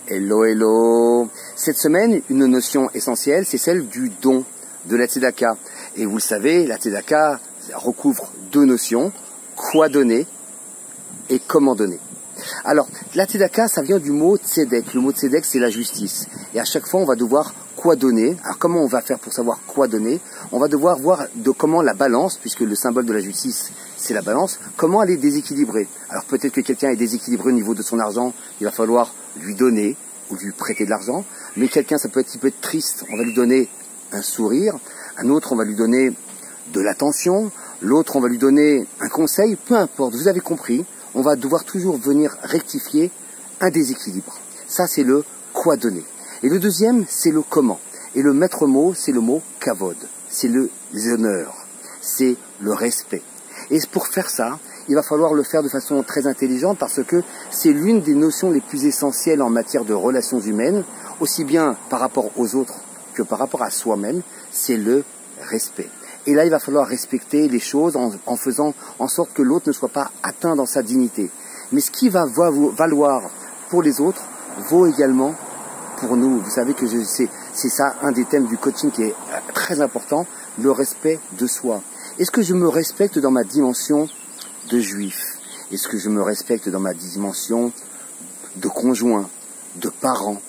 Hello, hello. Cette semaine, une notion essentielle, c'est celle du don, de la tzedaka. Et vous le savez, la tzedaka recouvre deux notions, quoi donner et comment donner. Alors, la tzedaka, ça vient du mot tzedek. Le mot tzedek, c'est la justice. Et à chaque fois, on va devoir quoi donner. Alors, comment on va faire pour savoir quoi donner? On va devoir voir de comment la balance, puisque le symbole de la justice, c'est la balance, comment elle est déséquilibrée. Alors, peut-être que quelqu'un est déséquilibré au niveau de son argent, il va falloir lui donner ou lui prêter de l'argent. Mais quelqu'un, il peut être triste, on va lui donner un sourire. Un autre, on va lui donner de l'attention. L'autre, on va lui donner un conseil. Peu importe, vous avez compris. On va devoir toujours venir rectifier un déséquilibre. Ça, c'est le quoi donner. Et le deuxième, c'est le comment. Et le maître mot, c'est le mot kavod. C'est les honneurs. C'est le respect. Et pour faire ça, il va falloir le faire de façon très intelligente parce que c'est l'une des notions les plus essentielles en matière de relations humaines, aussi bien par rapport aux autres que par rapport à soi-même, c'est le respect. Et là, il va falloir respecter les choses en faisant en sorte que l'autre ne soit pas atteint dans sa dignité. Mais ce qui va valoir pour les autres vaut également pour nous. Vous savez que c'est ça un des thèmes du coaching qui est très important, le respect de soi. Est-ce que je me respecte dans ma dimension de juif? Est-ce que je me respecte dans ma dimension de conjoint, de parent,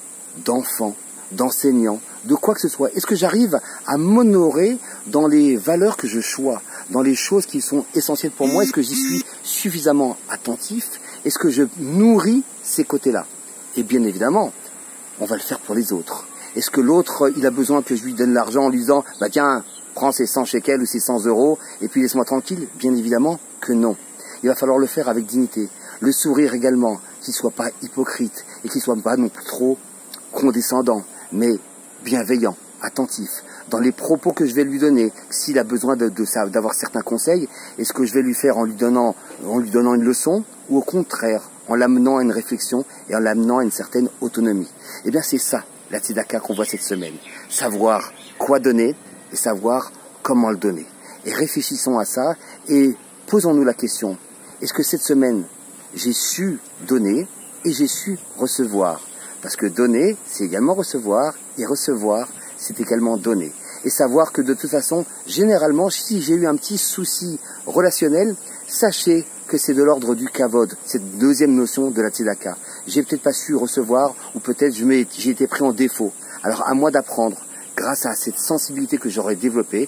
d'enfant, d'enseignant, de quoi que ce soit? Est-ce que j'arrive à m'honorer dans les valeurs que je choisis, dans les choses qui sont essentielles pour moi? Est-ce que j'y suis suffisamment attentif? Est-ce que je nourris ces côtés-là? Et bien évidemment, on va le faire pour les autres. Est-ce que l'autre, il a besoin que je lui donne l'argent en lui disant « bah tiens, prends ces 100 shekels ou ces 100 euros et puis laisse-moi tranquille ». Bien évidemment que non. Il va falloir le faire avec dignité. Le sourire également, qu'il ne soit pas hypocrite et qu'il ne soit pas non plus trop condescendant, mais bienveillant, attentif. Dans les propos que je vais lui donner, s'il a besoin d'avoir certains conseils, est-ce que je vais lui faire en lui donnant une leçon ou au contraire en l'amenant à une réflexion et en l'amenant à une certaine autonomie? Eh bien c'est ça la tzedaka qu'on voit cette semaine. Savoir quoi donner et savoir comment le donner. Et réfléchissons à ça et posons-nous la question, est-ce que cette semaine j'ai su donner et j'ai su recevoir? Parce que donner, c'est également recevoir, et recevoir, c'est également donner. Et savoir que de toute façon, généralement, si j'ai eu un petit souci relationnel, sachez que c'est de l'ordre du kavod, cette deuxième notion de la tzedaka. J'ai peut-être pas su recevoir, ou peut-être j'ai été pris en défaut. Alors à moi d'apprendre, grâce à cette sensibilité que j'aurais développée,